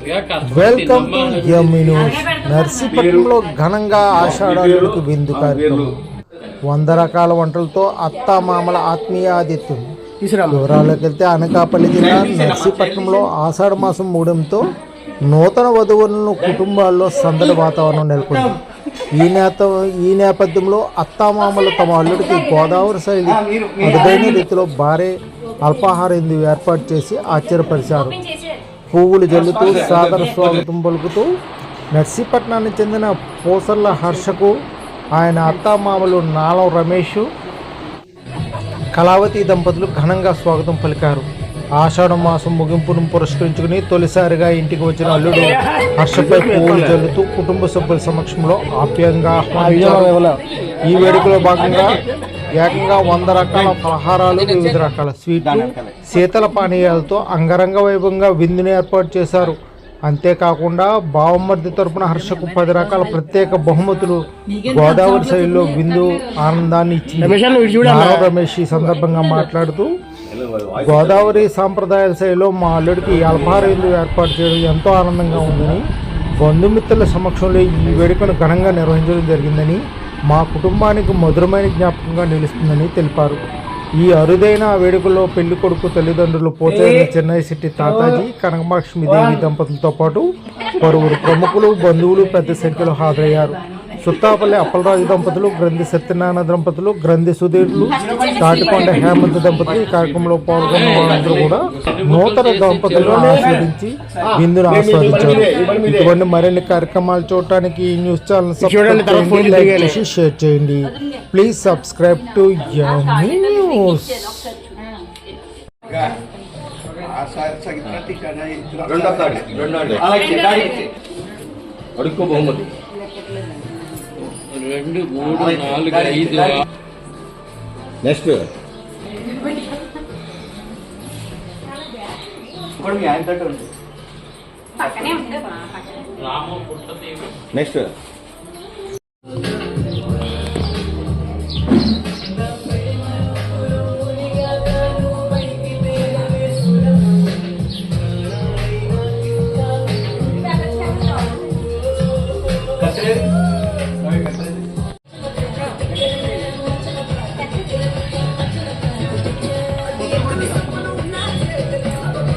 Welcome to yummy news. నర్సీపట్నంలో ఘనంగా ఆషాఢాలకు విందు కార్యక్రమం. 100 రకాల వంటలతో అత్తామామల ఆత్మీయ ఆతిథ్యం. వివరాల్లోకి వెళ్తే అనకాపల్లి జిల్లా నర్సీపట్నంలో ఆషాఢ మాసం మూడంతో నూతన వధువులను కుటుంబాల్లో సందడి వాతావరణం నెలకొంది. ఈ నేపథ్యంలో అత్తామామలు తమ అల్లుడికి గోదావరి శైలి అరుదైన రీతిలో భారీ అల్పాహార విందు ఏర్పాటు చేసి ఆశ్చర్యపరిచారు. పువ్వులు జల్లుతూ సాదర స్వాగతం పలుకుతూ నర్సీపట్నానికి చెందిన పోసర్ల హర్షకు ఆయన అత్తామామలు నాలం రమేష్, కళావతి దంపతులు ఘనంగా స్వాగతం పలికారు. ఆషాఢ మాసం ముగింపును పురస్కరించుకుని తొలిసారిగా ఇంటికి వచ్చిన అల్లుడు హర్షపై పువ్వులు జల్లుతూ కుటుంబ సభ్యుల సమక్షంలో ఆప్యాయంగా ఆహ్వానించారు. ఈ వేడుకలో భాగంగా ఏకంగా 100 రకాల పలహారాలు, వివిధ రకాల స్వీట్లు, శీతల పానీయాలతో అంగరంగ వైభవంగా విందుని ఏర్పాటు చేశారు. అంతేకాకుండా బావమర్ది తరపున హర్షకు 10 రకాల ప్రత్యేక బహుమతులు గోదావరి శైలిలో విందు ఆనందాన్ని ఇచ్చింది. రమేష్ ఈ సందర్భంగా మాట్లాడుతూ, గోదావరి సాంప్రదాయాల శైలిలో మా అల్లుడికి అల్పాహార విందు ఏర్పాటు చేయడం ఎంతో ఆనందంగా ఉందని, బంధుమిత్రుల సమక్షంలో ఈ వేడుకను ఘనంగా నిర్వహించడం జరిగిందని, మా కుటుంబానికి మధురమైన జ్ఞాపకంగా నిలుస్తుందని తెలిపారు. ఈ అరుదైన వేడుకలో పెళ్లి కొడుకు తల్లిదండ్రులు పోచైన చెన్నై శెట్టి తాతాజీ, కనకలక్ష్మీదేవి దంపతులతో పాటు పలువురు ప్రముఖులు, బంధువులు పెద్ద సంఖ్యలో హాజరయ్యారు. సుత్తాపల్లి అప్పలరాజు దంపతులు, గ్రంథి సత్యనారాయణ దంపతులు, గ్రంథి సుధీర్లు, తాటికొండ హేమంత్ దంపతులు ఈ కార్యక్రమంలో పాల్గొన్న వారందరూ కూడా నూతన దంపతులను ఆస్వాదించి విందును ఆస్వాదించారు. ఇటువంటి మరిన్ని కార్యక్రమాలు చూడటానికి ఈ న్యూస్ ఛానల్ సబ్స్క్రైబ్ చేయండి, లైక్ చేసి షేర్ చేయండి. Please subscribe to yummy news. రెండు మూడు నాలుగు ఐదు నెక్స్ట్ నెక్స్ట్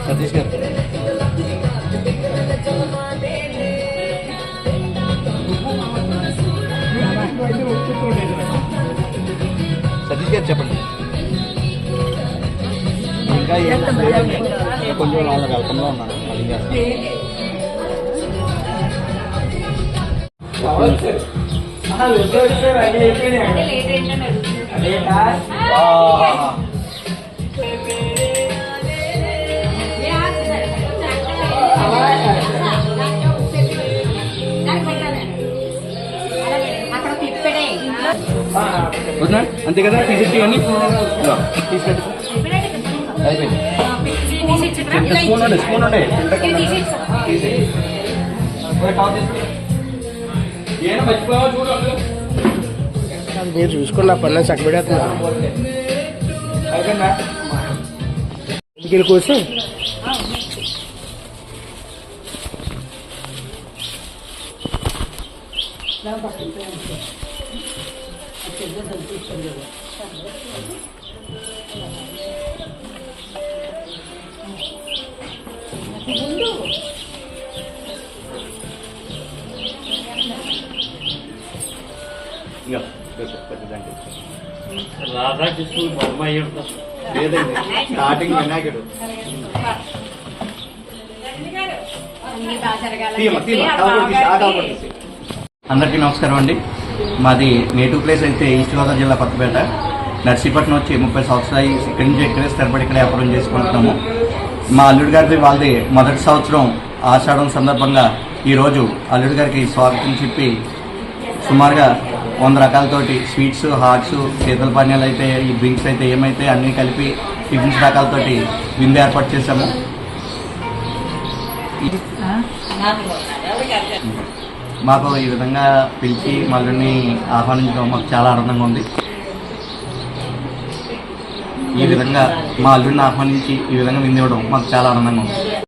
సతీష్ గారు చెప్పండి. ఇంకా కొంచెం వాళ్ళ కల్పనలో ఉన్నాను. అంతే కదా, తీసేసి అని తీసుకెళ్ళి అయిపోయింది. స్పూన్ ఉండే మీరు చూసుకుని నా పని చక్కబెడేస్తున్నా కోసం రాధాకృష్ణ బొమ్మ లేదండి, స్టార్టింగ్ వినాయకుడు. అందరికీ నమస్కారం అండి. మాది నేటివ్ ప్లేస్ అయితే ఈస్ట్ గోదావరి జిల్లా కొత్తపేట. నర్సీపట్నం వచ్చి 30 సంవత్సరాలు ఇక్కడి నుంచి ఇక్కడే స్థిరపడి ఇక్కడ వ్యాపారం చేసుకుంటున్నాము. మా అల్లుడి గారికి వాళ్ళది మొదటి సంవత్సరం ఆషాఢం సందర్భంగా ఈరోజు అల్లుడి గారికి స్వాగతం చెప్పి సుమారుగా 100 రకాలతోటి స్వీట్స్, హాట్స్, శీతల పానీయాలు అయితే, ఈ డ్రింక్స్ అయితే ఏమైతే అన్నీ కలిపి టిఫిన్స్ రకాలతోటి విందు ఏర్పాటు చేశాము. మాకు ఈ విధంగా పిలిచి మళ్ళీ ఆహ్వానించడం మాకు చాలా ఆనందంగా ఉంది. ఈ విధంగా మా అల్లుడిని ఆహ్వానించి ఈ విధంగా విందివ్వడం మాకు చాలా ఆనందంగా ఉంది.